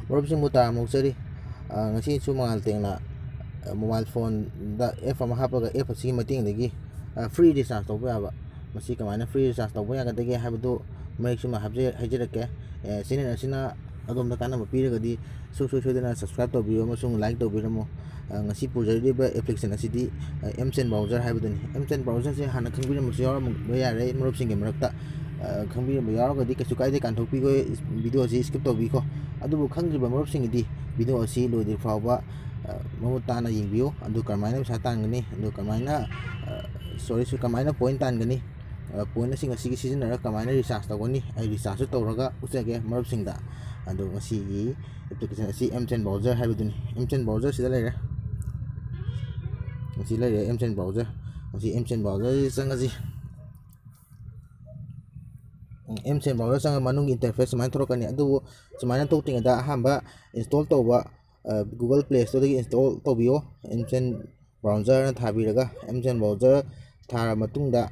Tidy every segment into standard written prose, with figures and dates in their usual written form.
ꯃꯔꯨꯞꯁꯤꯡꯕꯨ ꯇꯥꯔꯝꯃꯧꯖꯔꯤ ꯉꯁꯤꯁꯨ ꯃꯉꯥꯜ ꯇꯦꯡꯅ ꯃꯣꯕꯥꯏꯜ ꯐꯣꯟꯗ ꯑꯦꯞ ꯑꯃ ꯍꯥꯞꯄꯒ ꯑꯦꯞ ꯑꯁꯤꯒꯤ ꯃꯇꯦꯡꯗꯒꯤ ꯐ꯭ꯔꯤ ꯔꯤꯆꯥꯔꯖ ꯇꯧꯕ ꯌꯥꯕ ꯃꯁꯤ ꯀꯃꯥꯏꯅ ꯐ꯭री ꯔꯤꯆꯥꯔꯖ ꯇꯧꯕ ꯌꯥꯒꯗꯒꯦ ꯍꯥꯏꯕꯗꯨ ꯃꯌꯦꯛ ꯆꯨꯝꯅ ꯍꯥꯏꯖꯔꯛꯀꯦ ꯆꯦꯅꯦꯜ ꯑꯁꯤꯅ ꯑꯗꯣꯝꯗ ꯀꯥꯟꯅꯕ ꯄꯤꯔꯒꯗꯤ ꯁꯨꯡꯁꯣꯏ ꯁꯣꯏꯗꯅ ꯁꯕꯁꯀ꯭ꯔꯥꯏꯕ ꯇꯧꯕꯤꯌꯨ ꯑꯃꯁꯨꯡ ꯂꯥꯏꯛ ꯇꯧꯕꯤꯔꯝꯃꯨ ngasi ꯄꯨꯖꯔꯤꯕ ꯑꯦꯄ꯭ꯂꯤꯀꯦꯁꯟ ꯑꯁꯤꯗꯤ mchen browser ꯍꯥꯏꯕꯗꯨꯅꯤ mchen browser ꯁꯦ ꯍꯥꯟꯅ ꯈꯪꯕꯤꯔꯝꯕꯁꯨ ꯌꯥꯎꯔꯝꯕ ꯌꯥꯔꯦ ꯃꯔꯨꯞꯁꯤꯡꯒꯤ ꯃꯔꯛꯇ ꯈꯪꯕꯤꯔꯝꯕ ꯌꯥꯎꯔꯒꯗꯤ ꯀꯩꯁꯨ ꯀꯥꯏꯗꯦ ꯀꯥꯟꯊꯣꯛꯄꯤꯈꯣ ꯚꯤꯗꯤꯑꯣ ꯑꯁꯤ ꯁ꯭ꯀꯤꯞ ꯇꯧꯕꯤꯈꯣ ꯑꯗꯨꯕꯨ ꯈꯪꯗ꯭ꯔꯤꯕ ꯃꯔꯨꯞꯁꯤꯡꯒꯤꯗꯤ ꯚꯤꯗꯤꯑꯣ ꯑꯁꯤ ꯂꯣꯏꯗ꯭ꯔꯤ ꯐꯥꯎꯕ ꯃꯃꯨꯠ ꯇꯥꯅ ꯌꯦꯡꯕꯤꯌꯨ ꯑꯗꯨ ꯀꯔꯝꯍꯥꯏꯅ ꯄꯩꯁꯥ ꯇꯥꯟꯒꯅꯤ ꯑꯗꯨꯀꯔꯝꯍꯥꯏꯅ ꯄꯣꯏꯟ ꯇꯥꯟꯒꯅꯤ ꯄꯣꯏꯟꯠꯁꯤꯡ ꯑꯁꯤꯒꯤ ꯁꯤꯖꯤꯟꯅꯔꯒ ꯀꯃꯥꯏꯅ ꯔꯤꯆꯥꯔꯖ ꯇꯧꯒꯅꯤ ꯑꯩ ꯔꯤꯆꯥꯔꯖꯁꯨ ꯇꯧꯔꯒ ꯎꯠꯆꯒꯦ ꯃꯔꯨꯞꯁꯤꯡꯗ ꯑꯗꯣ ꯉꯁꯤꯒꯤ ꯑꯦꯄ꯭ꯂꯤꯀꯦꯁꯟ ꯑꯁꯤ mchen browser ꯍꯥꯏꯕꯗꯨꯅꯤ mchen browser ꯁꯤꯗ ꯂꯩꯔꯦ ꯃꯁꯤ ꯂꯩꯔꯦ mchen browser ꯃꯁꯤ mchen browser ꯆꯪꯉꯁꯤ mchen browser ꯆꯪꯉ ꯃꯅꯨꯡꯒꯤ ꯏꯟꯇꯔꯐꯦꯁ ꯁꯨꯃꯥꯏꯅ ꯊꯣꯛꯂꯛꯀꯅꯤ ꯑꯗꯨꯕꯨ ꯁꯨꯃꯥꯏꯅ ꯊꯣꯛꯇ꯭ꯔꯤꯉꯩꯗ ꯑꯍꯥꯟꯕ ꯏꯟꯁꯇꯣꯜ ꯇꯧꯕ Google Play Storeꯗꯒꯤ ꯏꯟꯁꯇꯣꯜ ꯇꯧꯕꯤꯌꯣ mchen browser ꯊꯥꯕꯤꯔꯒ mchen browser ꯊꯥꯔ ꯃꯇꯨꯡꯗ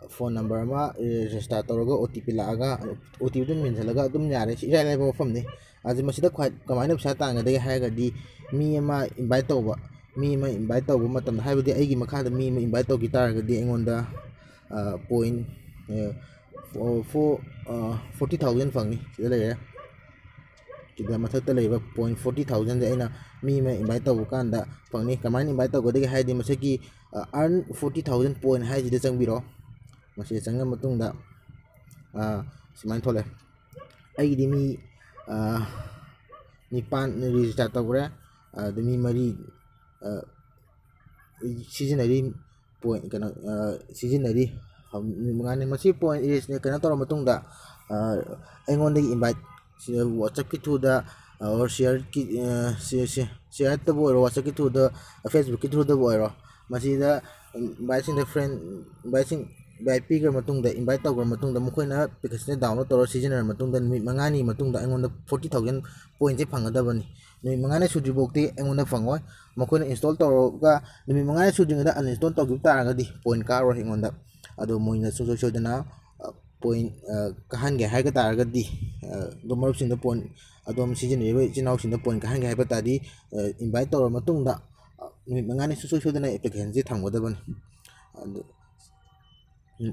ꯐꯣꯟ ꯅꯝꯕꯔ ꯑꯃ ꯔꯦꯖꯤꯁꯇꯔ ꯇꯧꯔꯒ OTP ꯂꯥꯛꯑꯒ OTPꯗꯨ ꯃꯦꯟꯁꯤꯜꯂꯒ ꯑꯗꯨꯝ ꯌꯥꯔꯦ ꯏꯔꯥꯏ ꯂꯥꯏꯕ ꯃꯐꯝꯅꯤ ꯑꯗꯨ ꯃꯁꯤꯗ ꯀꯃꯥꯏꯅ ꯄꯩꯁꯥ ꯇꯥꯟꯒꯗꯒꯦ ꯍꯥꯏꯔꯒꯗꯤ ꯃꯤ ꯑꯃ ꯏꯟꯚꯥꯏꯠ ꯇꯧꯕ ꯃꯇꯝꯗ ꯍꯥꯏꯕꯗꯤ ꯑꯩꯒꯤ ꯃꯈꯥꯗ ꯃꯤ ꯑꯃ ꯏꯟꯚꯥꯏꯠ ꯇꯧꯈꯤ ꯇꯥꯔꯒꯗꯤ ꯑꯩꯉꯣꯟꯗ ꯄꯣꯏꯟ 40,000 ꯐꯪꯅꯤ ꯁꯤꯗ ꯂꯩꯔꯦ ꯁꯤꯗ ꯃꯊꯛꯇ ꯂꯩꯕ ꯄꯣꯏꯟ 40,000ꯁꯦ ꯑꯩꯅ ꯃꯤ ꯑꯃ ꯏꯟꯚꯥꯏꯠ ꯇꯧꯕ ꯀꯥꯟꯗ ꯐꯪꯅꯤ ꯀꯃꯥꯏꯅ ꯏꯟꯚꯥꯏꯠ ꯇꯧꯒꯗꯒꯦ ꯍꯥꯏꯔꯗꯤ ꯃꯁꯤꯒꯤ earn 40,000 ꯄꯣꯏꯟ ꯍꯥꯏꯁꯤꯗ ꯆꯪꯕꯤꯔꯣ ꯃꯁꯤꯗ ꯆꯪꯉ ꯃꯇꯨꯡꯗ ꯁꯨꯃꯥꯏꯅ ꯊꯣꯛꯂꯛꯑꯦ ꯑꯩꯒꯤꯗꯤ ꯃꯤ 9 ꯔꯦꯖꯤꯁꯇꯔ ꯇꯧꯈ꯭ꯔꯦ ꯑꯗ ꯃꯤ 4 ꯁꯤꯖꯤꯟꯅꯔꯤ ꯄꯣꯏꯟ ꯁꯤꯖꯤꯟꯅꯔꯤ ꯃꯉꯥꯅꯤ ꯃꯁꯤ ꯄꯣꯏꯟ ꯀꯩꯅꯣ ꯇꯧꯔ ꯃꯇꯨꯡꯗ ꯑꯩꯉꯣꯟꯗꯒꯤ ꯏꯟꯚꯥꯏꯠ ꯋꯥꯆꯞꯀꯤ ꯊ꯭ꯔꯨꯗ ꯑꯣꯔ ꯁꯤꯌꯔꯇꯕꯨ ꯑꯣꯏꯔꯣ ꯋꯥꯆꯞꯀꯤ ꯊ꯭ꯔꯨꯗ ꯐꯦꯁꯕꯨꯛꯀꯤ ꯊ꯭ꯔꯨꯗꯕꯨ ꯑꯣꯏꯔꯣ ꯃꯁꯤꯗ ꯏꯟꯚꯥꯏꯠ ꯄꯤꯈ꯭ꯔ ꯃꯇꯨꯡꯗ ꯏꯟꯚꯥꯏꯠ ꯇꯧꯈ꯭ꯔ ꯃꯇꯨꯡꯗ ꯃꯈꯣꯏꯅ ꯑꯦꯄ꯭ꯂꯤꯀꯦꯁꯟꯁꯦ ꯗꯥꯎꯟꯂꯣꯗ ꯇꯧꯔ ꯁꯤꯖꯤꯟꯅꯔ ꯃꯇꯨꯡꯗ ꯅꯨꯃꯤꯠ 5ꯅꯤ ꯃꯇꯨꯡꯗ ꯑꯩꯉꯣꯟꯗ 40,000 ꯄꯣꯏꯟꯁꯦ ꯐꯪꯒꯗꯕꯅꯤ ꯅꯨꯃꯤꯠ 5ꯅꯤ ꯁꯨꯗ꯭ꯔꯤꯐꯥꯎꯗꯤ ꯑꯩꯉꯣꯟꯗ ꯐꯪꯉꯣꯏ ꯃꯈꯣꯏꯅ ꯏꯟꯁꯇꯣꯜ ꯇꯧꯔꯒ ꯅꯨꯃꯤꯠ 5ꯅꯤ ꯁꯨꯗ꯭ꯔꯤꯉꯩꯗ ꯑꯟꯏꯟꯁꯇꯣꯜ ꯇꯧꯈꯤꯕ ꯇꯥꯔꯒꯗꯤ ꯄꯣꯏꯟ ꯀꯥꯔꯣꯏ ꯑꯩꯉꯣꯟꯗ ꯑꯗꯣ ꯃꯣꯏꯅ ꯁꯨꯡꯁꯣꯏ ꯁꯣꯏꯗꯅ ꯄꯣꯏꯟ ꯀꯥꯍꯟꯒꯦ ꯍꯥꯏꯕ ꯇꯥꯔꯒꯗꯤ ꯑꯗꯨꯝ ꯃꯔꯨꯞꯁꯤꯡꯗ ꯄꯣꯏꯟ ꯑꯗꯣꯝ ꯁꯤꯖꯤꯟꯅꯔꯤꯕ ꯏꯆꯤꯜ ꯏꯅꯥꯎꯁꯤꯡꯗ ꯄꯣꯏꯟ ꯀꯥꯍꯟꯒꯦ ꯍꯥꯏꯕ ꯇꯥꯔꯗꯤ ꯏꯟꯚꯥꯏꯠ ꯇꯧꯔ ꯃꯇꯨꯡꯗ ꯅꯨꯃꯤꯠ 5ꯅꯤ ꯁꯨꯡꯁꯣꯏ ꯁꯣꯏꯗꯅ ꯑꯦꯄ꯭ꯂꯤꯀꯦꯁꯟꯁꯤ ꯊꯝꯒꯗꯕꯅꯤ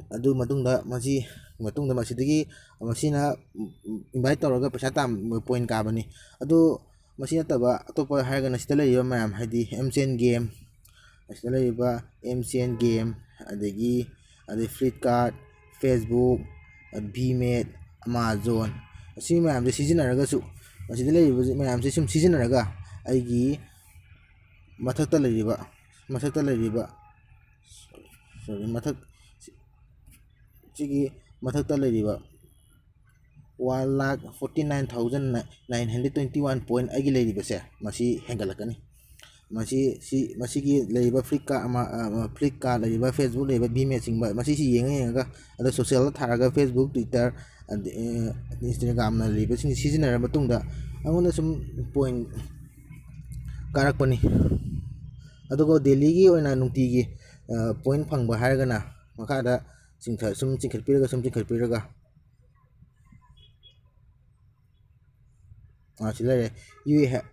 ꯑꯗꯨ ꯃꯇꯨꯡꯗ ꯃꯁꯤꯅ ꯏꯟꯚꯥꯏꯠ ꯇꯧꯔꯒ ꯄꯩꯁꯥ ꯄꯣꯏꯟ ꯀꯥꯕꯅꯤ ꯑꯗꯨ ꯃꯁꯤ ꯅꯠꯇꯕ ꯑꯇꯣꯞꯄ ꯍꯥꯏꯔꯒꯅ ꯁꯤꯗ ꯂꯩꯔꯤꯕ ꯃꯌꯥꯝ ꯍꯥꯏꯗꯤ mchen ꯒꯦꯝ ꯑꯁꯤꯗ ꯂꯩꯔꯤꯕ mchen ꯒꯦꯝ ꯑꯗꯩ ꯐ꯭ꯂꯤꯞꯀꯥꯔꯠ ꯐꯦꯁꯕꯨꯛ ꯚꯤꯃꯦꯠ ꯑꯃꯥꯖꯣꯟ ꯑꯁꯤ ꯃꯌꯥꯝꯁꯦ ꯁꯤꯖꯤꯟꯅꯔꯒꯁꯨ ꯃꯁꯤꯗ ꯂꯩꯔꯤꯕ ꯃꯌꯥꯝꯁꯦ ꯁꯨꯝ ꯁꯤꯖꯤꯟꯅꯔꯒ ꯑꯩꯒꯤ ꯃꯊꯛꯇ ꯂꯩꯔꯤꯕ ꯁꯤꯒꯤ ꯃꯊꯛꯇ ꯂꯩꯔꯤꯕ 1,49,921 ꯄꯣꯏꯟ ꯑꯩꯒꯤ ꯂꯩꯔꯤꯕꯁꯦ ꯃꯁꯤ ꯍꯦꯟꯒꯠꯂꯛꯀꯅꯤ ꯃꯁꯤꯒꯤ ꯂꯩꯔꯤꯕ ꯐ꯭ꯂꯤꯞꯀꯥꯔꯠ ꯂꯩꯔꯤꯕ ꯐꯦꯁꯕꯨꯛ ꯂꯩꯔꯤꯕ ꯚꯤꯃꯦꯠꯆꯤꯡꯕ ꯃꯁꯤꯁꯤ ꯌꯦꯡꯉꯒ ꯑꯗ ꯁꯣꯁꯤꯌꯦꯜꯗ ꯊꯥꯔꯒ ꯐꯦꯁꯕꯨꯛ ꯇ꯭ꯋꯤꯇꯔ ꯏꯟꯁꯇꯥꯒ꯭ꯔꯥꯝꯅ ꯂꯩꯔꯤꯕꯁꯤꯡ ꯁꯤꯖꯤꯟꯅꯔ ꯃꯇꯨꯡꯗ ꯑꯩꯉꯣꯟꯗ ꯁꯨꯝ ꯄꯣꯏꯟ ꯀꯥꯔꯛꯄꯅꯤ ꯑꯗꯨꯒ ꯗꯦꯂꯤꯒꯤ ꯑꯣꯏꯅ ꯅꯨꯡꯇꯤꯒꯤ ꯄꯣꯏꯟ ꯐꯪꯕ ꯍꯥꯏꯔꯒꯅ ꯃꯈꯥꯗ ꯁꯨꯝ ꯆꯤꯡꯈꯠꯄꯤꯔꯒ ꯁꯤ ꯂꯩꯔꯦ ꯌꯨ ꯍꯦꯞ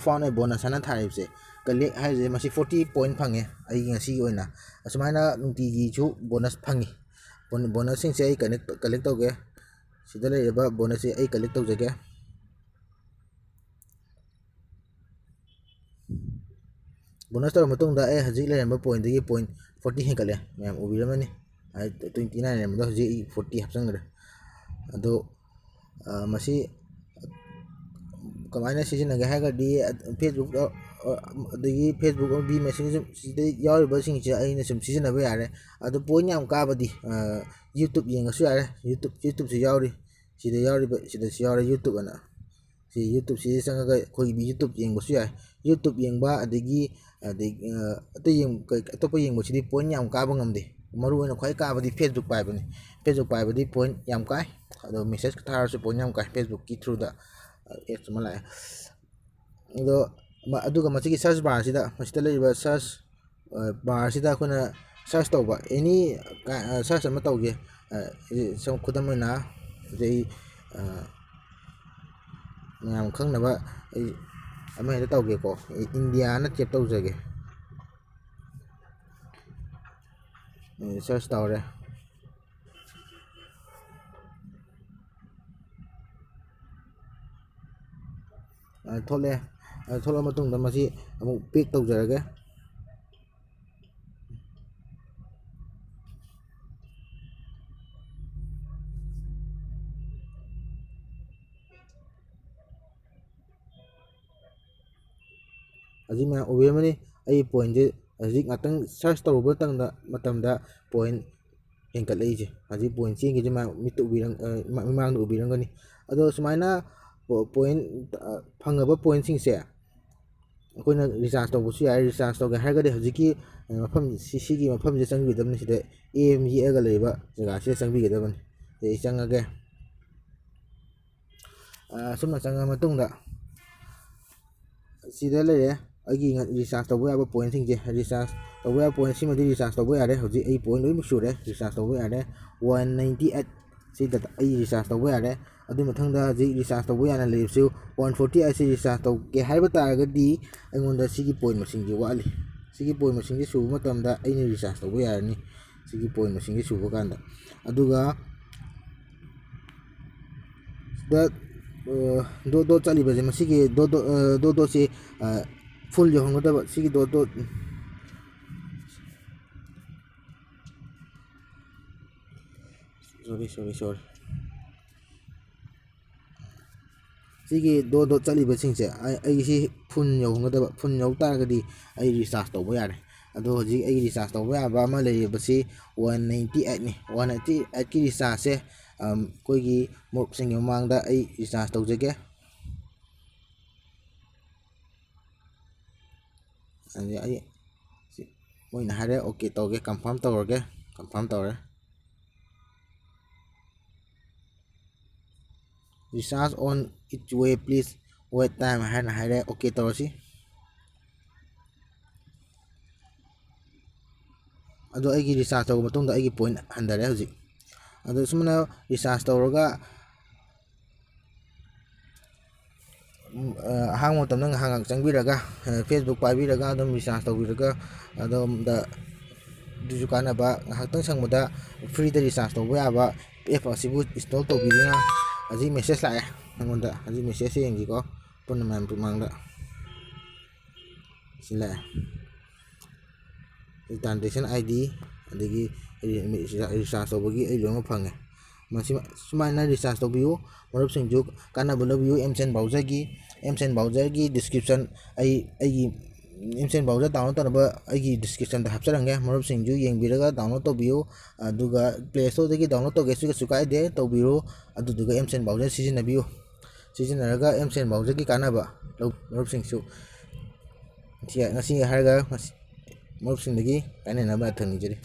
ꯐꯥꯎꯟ ꯑꯦ ꯕꯣꯅꯁ ꯍꯥꯏꯅ ꯊꯥꯔꯤꯕꯁꯦ ꯀꯂꯦꯛ ꯍꯥꯏꯔꯤꯁꯦ ꯃꯁꯤ 40 ꯄꯣꯏꯟ ꯐꯪꯉꯦ ꯑꯩꯒꯤ ꯉꯁꯤꯒꯤ ꯑꯣꯏꯅ ꯑꯁꯨꯃꯥꯏꯅ ꯅꯨꯡꯇꯤꯒꯤꯁꯨ ꯕꯣꯅꯁ ꯐꯪꯉꯤ ꯕꯣꯅꯁꯁꯤꯡꯁꯦ ꯑꯩ ꯀꯂꯦꯛ ꯇꯧꯒꯦ ꯁꯤꯗ ꯂꯩꯔꯤꯕ ꯕꯣꯅꯁꯁꯦ ꯑꯩ ꯀꯂꯦꯛ ꯇꯧꯖꯒꯦ ꯕꯣꯅꯁ ꯇꯧꯔ ꯃꯇꯨꯡꯗ ꯑꯩ ꯍꯧꯖꯤꯛ ꯂꯩꯔꯝꯕ ꯄꯣꯏꯟꯗꯒꯤ ꯄꯣꯏꯟ 40 ꯍꯦꯟꯒꯠꯂꯦ ꯃꯌꯥꯝ ꯎꯕꯤꯔꯝꯃꯅꯤ 29 ꯂꯩꯔꯝꯕꯗꯣ ꯍꯧꯖꯤꯛ 40 ꯍꯥꯞꯆꯟꯈ꯭ꯔꯦ ꯑꯗꯣ ꯃꯁꯤ ꯀꯃꯥꯏꯅ ꯁꯤꯖꯤꯟꯅꯒꯦ ꯍꯥꯏꯔꯒꯗꯤ ꯐꯦꯁꯕꯨꯛ ꯚꯤꯃꯦꯠꯁꯤꯡ ꯁꯤꯗ ꯌꯥꯎꯔꯤꯕꯁꯤꯡꯁꯦ ꯑꯩꯅ ꯁꯨꯝ ꯁꯤꯖꯤꯟꯅꯕ ꯌꯥꯔꯦ ꯑꯗꯣ ꯄꯣꯏꯟ ꯌꯥꯝ ꯀꯥꯕꯗꯤ ꯌꯨꯇꯨꯕ ꯌꯦꯡꯉꯁꯨ ꯌꯥꯔꯦ ꯌꯨꯇꯨꯕꯁꯨ ꯌꯥꯎꯔꯤ ꯁꯤꯗꯁꯨ ꯌꯥꯎꯔꯦ ꯌꯨꯇꯨꯕ ꯑꯅ ꯌꯨꯇꯨꯕꯁꯤꯗ ꯆꯪꯉꯒ ꯑꯩꯈꯣꯏꯒꯤ ꯌꯨꯇꯨꯕ ꯌꯦꯡꯕꯁꯨ ꯌꯥꯏ ꯌꯨꯇꯨꯕ ꯌꯦꯡꯕ ꯑꯇꯣꯞꯄ ꯌꯦꯡꯕꯁꯤꯗꯤ ꯄꯣꯏꯟ ꯌꯥꯝ ꯀꯥꯕ ꯉꯝꯗꯦ ꯃꯔꯨꯑꯣꯏꯅ ꯈ꯭ꯋꯥꯏ ꯀꯥꯕꯗꯤ ꯐꯦꯁꯕꯨꯛ ꯄꯥꯏꯕꯗꯤ ꯄꯣꯏꯟ ꯌꯥꯝ ꯀꯥꯏ ꯑꯗꯣ ꯃꯦꯁꯦꯖ ꯊꯥꯔꯁꯨ ꯄꯣꯏꯟ ꯌꯥꯝ ꯀꯥꯏ ꯐꯦꯁꯕꯨꯛꯀꯤ ꯊ꯭ꯔꯨꯗ ꯑꯦꯞꯁ ꯑꯃ ꯂꯥꯛꯑꯦ ꯑꯗꯨꯒ ꯃꯁꯤꯒꯤ ꯁꯔꯆ ꯕꯥꯔꯁꯤꯗ ꯃꯁꯤꯗ ꯂꯩꯔꯤꯕ ꯁꯔꯆ ꯕꯥꯔꯁꯤꯗ ꯑꯩꯈꯣꯏꯅ ꯁꯔꯆ ꯇꯧꯕ ꯑꯦꯅꯤ ꯁꯔꯆ ꯑꯃ ꯇꯧꯒꯦ ꯈꯨꯗꯝ ꯑꯣꯏꯅ ꯍꯧꯖꯤꯛ ꯃꯌꯥꯝ ꯈꯪꯅꯕ ꯑꯩ ꯑꯃ ꯍꯦꯛꯇ ꯇꯧꯒꯦꯀꯣ ꯏꯟꯗꯤꯌꯥꯅ ꯇꯦꯞ ꯇꯧꯖꯒꯦ ꯁꯔꯆ ꯇꯧꯔꯦ ꯊꯣꯛꯂꯛꯑꯦ ꯊꯣꯛꯂꯛꯑ ꯃꯇꯨꯡꯗ ꯃꯁꯤ ꯑꯃꯨꯛ ꯄꯦꯛ ꯇꯧꯖꯔꯒꯦ ꯍꯧꯖꯤꯛ ꯃꯌꯥꯝ ꯎꯕꯤꯔꯝꯃꯅꯤ ꯑꯩ ꯄꯣꯏꯟꯁꯦ ꯍꯧꯖꯤꯛ ꯉꯥꯛꯇꯪ ꯁꯔꯆ ꯇꯧꯔꯨꯕ ꯃꯇꯝꯗ ꯄꯣꯏꯟ ꯍꯦꯟꯒꯠꯂꯛꯏꯁꯦ ꯍꯧꯖꯤꯛ ꯄꯣꯏꯟ ꯆꯦꯟꯒꯤꯁꯦ ꯃꯤꯠꯇ ꯃꯤꯃꯥꯡꯗ ꯎꯕꯤꯔꯝꯒꯅꯤ ꯑꯗꯣ ꯁꯨꯃꯥꯏꯅ ꯄꯣꯏꯟ ꯐꯪꯉꯕ ꯄꯣꯏꯟꯁꯤꯡꯁꯦ ꯑꯩꯈꯣꯏꯅ ꯔꯤꯆꯥꯔꯖ ꯇꯧꯕꯁꯨ ꯌꯥꯏ ꯔꯤꯆꯥꯔꯖ ꯇꯧꯒꯦ ꯍꯥꯏꯔꯒꯗꯤ ꯍꯧꯖꯤꯛꯀꯤ ꯃꯐꯝ ꯁꯤꯒꯤ ꯃꯐꯝꯁꯦ ꯆꯪꯕꯤꯒꯗꯕꯅꯤ ꯁꯤꯗ ꯑꯦꯝ ꯌꯦꯛꯑꯒ ꯂꯩꯕ ꯖꯒꯥꯁꯤꯗ ꯆꯪꯕꯤꯒꯗꯕꯅꯤ ꯑꯩ ꯆꯪꯉꯒꯦ ꯁꯨꯝꯅ ꯆꯪꯉ ꯃꯇꯨꯡꯗ ꯁꯤꯗ ꯂꯩꯔꯦ ꯑꯩꯒꯤ ꯔꯤꯆꯥꯔꯖ ꯇꯧꯕ ꯌꯥꯕ ꯄꯣꯏꯟꯁꯤꯡꯁꯦ ꯔꯤꯆꯥꯔꯖ ꯇꯧꯕ ꯌꯥꯕ ꯄꯣꯏꯟ ꯁꯤꯃꯗꯤ ꯔꯤꯆꯥꯔꯖ ꯇꯧꯕ ꯌꯥꯔꯦ ꯍꯧꯖꯤꯛ ꯑꯩ ꯄꯣꯏꯟ ꯂꯣꯏꯅꯃꯛ ꯁꯨꯔꯦ ꯔꯤꯆꯥꯔꯖ ꯇꯧꯕ ꯌꯥꯔꯦ 198 ꯁꯤꯗ ꯑꯩ ꯔꯤꯆꯥꯔꯖ ꯇꯧꯕ ꯌꯥꯔꯦ ꯑꯗꯨꯒꯤ ꯃꯊꯪꯗ ꯍꯧꯖꯤꯛ ꯔꯤꯆꯥꯔꯖ ꯇꯧꯕ ꯌꯥꯅ ꯂꯩꯔꯤꯕꯁꯤ 148 ꯁꯤ ꯔꯤꯆꯥꯔꯖ ꯇꯧꯒꯦ ꯍꯥꯏꯕ ꯇꯥꯔꯒꯗꯤ ꯑꯩꯉꯣꯟꯗ ꯁꯤꯒꯤ ꯄꯣꯏꯟ ꯃꯁꯤꯡꯁꯤ ꯋꯥꯠꯂꯤ ꯁꯤꯒꯤ ꯄꯣꯏꯟ ꯃꯁꯤꯡꯁꯤ ꯁꯨꯕ ꯃꯇꯝꯗ ꯑꯩꯅ ꯔꯤꯆꯥꯔꯖ ꯇꯧꯕ ꯌꯥꯔꯅꯤ ꯁꯤꯒꯤ ꯄꯣꯏꯟ ꯃꯁꯤꯡꯁꯤ ꯁꯨꯕ ꯀꯥꯟꯗ ꯑꯗꯨꯒ ꯁꯤꯗ ꯗꯣꯠ ꯗꯣꯠ ꯆꯠꯂꯤꯕꯁꯦ ꯃꯁꯤꯒꯤ ꯗꯣꯠ ꯗꯣꯠꯁꯤ ꯐꯨꯜ ꯌꯧꯍꯟꯒꯗꯕ ꯁꯤꯒꯤ ꯗꯣꯠ ꯗꯣꯠ ꯁꯣꯔꯤ ꯁꯤꯒꯤ ꯗꯣꯠ ꯗꯣꯠ ꯆꯠꯂꯤꯕꯁꯤꯡꯁꯦ ꯑꯩꯒꯤꯁꯤ ꯐꯨꯜ ꯌꯧꯍꯟꯒꯗꯕ ꯐꯨꯜ ꯌꯧ ꯇꯥꯔꯒꯗꯤ ꯑꯩ ꯔꯤꯆꯥꯔꯖ ꯇꯧꯕ ꯌꯥꯔꯦ ꯑꯗꯣ ꯍꯧꯖꯤꯛ ꯑꯩ ꯔꯤꯆꯥꯔꯖ ꯇꯧꯕ ꯌꯥꯕ ꯑꯃ ꯂꯩꯔꯤꯕꯁꯤ 198ꯅꯤ 198ꯀꯤ ꯔꯤꯆꯥꯔꯖꯁꯦ ꯑꯩꯈꯣꯏꯒꯤ ꯃꯔꯨꯞꯁꯤꯡꯒꯤ ꯃꯃꯥꯡꯗ ꯑꯩ ꯔꯤꯆꯥꯔꯖ ꯇꯧꯖꯒꯦ ꯑꯗꯨꯗꯤ ꯑꯩ ꯃꯣꯏꯅ ꯍꯥꯏꯔꯦ ꯑꯣꯀꯦ ꯇꯧꯒꯦ ꯀꯟꯐꯥꯔꯝ ꯇꯧꯔꯒꯦ ꯀꯟꯐꯥꯔꯝ ꯇꯧꯔꯦ recharge on it we please wait time ꯍꯥꯏꯅ ꯍꯥꯏꯔꯦ ꯑꯣꯀꯦ ꯇꯧꯔꯁꯤ ꯑꯗꯣ ꯑꯩꯒꯤ ꯔꯤꯆꯥꯔꯖ ꯇꯧꯔꯕ ꯃꯇꯨꯡꯗ ꯑꯩꯒꯤ ꯄꯣꯏꯟ ꯍꯟꯊꯔꯦ ꯍꯧꯖꯤꯛ ꯑꯗꯣ ꯁꯨꯃꯥꯏꯅ ꯔꯤꯆꯥꯔꯖ ꯇꯧꯔꯒ ꯑꯍꯥꯡꯕ ꯃꯇꯝꯗ ꯉꯥꯏꯍꯥꯛ ꯆꯪꯕꯤꯔꯒ ꯐꯦꯁꯕꯨꯛ ꯄꯥꯏꯕꯤꯔꯒ ꯑꯗꯨꯝ ꯔꯤꯆꯥꯔꯖ ꯇꯧꯕꯤꯔꯒ ꯑꯗꯣꯝꯗ ꯑꯗꯨꯁꯨ ꯀꯥꯟꯅꯕ ꯉꯥꯏꯍꯥꯛꯇꯪ ꯁꯪꯕꯗ ꯐ꯭ꯔꯤꯗ ꯔꯤꯆꯥꯔꯖ ꯇꯧꯕ ꯌꯥꯕ ꯑꯦꯞ ꯑꯁꯤꯕꯨ ꯏꯟꯁꯇꯣꯜ ꯇꯧꯕꯤꯗꯨꯅ ꯍꯧꯖꯤꯛ ꯃꯦꯁꯦꯖ ꯂꯥꯛꯑꯦ ꯑꯩꯉꯣꯟꯗ ꯍꯧꯖꯤꯛ ꯃꯦꯁꯦꯖꯁꯦ ꯌꯦꯡꯁꯤꯀꯣ ꯄꯨꯟꯅ ꯃꯌꯥꯝ ꯃꯃꯥꯡꯗ ꯁꯤ ꯂꯥꯛꯑꯦ ꯇ꯭ꯔꯥꯟꯖꯦꯛꯁꯟ ID ꯑꯗꯒꯤ ꯔꯤꯆꯥꯔꯖ ꯇꯧꯕꯒꯤ ꯑꯩ ꯂꯣꯏꯅꯃꯛ ꯐꯪꯉꯦ ꯃꯁꯤ ꯁꯨꯃꯥꯏꯅ ꯔꯤꯆꯥꯔꯖ ꯇꯧꯕꯤꯌꯨ ꯃꯔꯨꯞꯁꯤꯡꯁꯨ ꯀꯥꯟꯅꯕ ꯂꯧꯕꯤꯌꯨ M-Chain ꯕ꯭ꯔꯥꯎꯖꯔꯒꯤ ꯗꯤꯁꯀ꯭ꯔꯤꯞꯁꯟ ꯑꯩꯒꯤ M-Chain ꯕ꯭ꯔꯥꯎꯖꯔ ꯗꯥꯎꯟꯂꯣꯗ ꯇꯧꯅꯕ ꯑꯩꯒꯤ ꯗꯤꯁꯀ꯭ꯔꯤꯞꯁꯟꯗ ꯍꯥꯞꯆꯔꯝꯒꯦ ꯃꯔꯨꯞꯁꯤꯡꯁꯨ ꯌꯦꯡꯕꯤꯔꯒ ꯗꯥꯎꯟꯂꯣꯗ ꯇꯧꯕꯤꯌꯨ ꯑꯗꯨꯒ ꯄ꯭ꯂꯦ ꯁ꯭ꯇꯣꯔꯗꯒꯤ ꯗꯥꯎꯟꯂꯣꯗ ꯇꯧꯒꯦꯁꯨ ꯀꯩꯁꯨ ꯀꯥꯏꯗꯦ ꯇꯧꯕꯤꯔꯨ ꯑꯗꯨꯗꯨꯒ M-Chain ꯕ꯭ꯔꯥꯎꯖꯔ ꯁꯤꯖꯤꯟꯅꯕꯤꯌꯨ ꯁꯤꯖꯤꯟꯅꯔꯒ M-Chain ꯕ꯭ꯔꯥꯎꯖꯔꯒꯤ ꯀꯥꯟꯅꯕ ꯃꯔꯨꯞꯁꯤꯡꯁꯨ ꯉꯁꯤ ꯍꯥꯏꯔꯒ ꯃꯔꯨꯞꯁꯤꯡꯗꯒꯤ ꯀꯥꯏꯅꯅꯕ ꯊꯝꯅꯤꯖꯔꯤ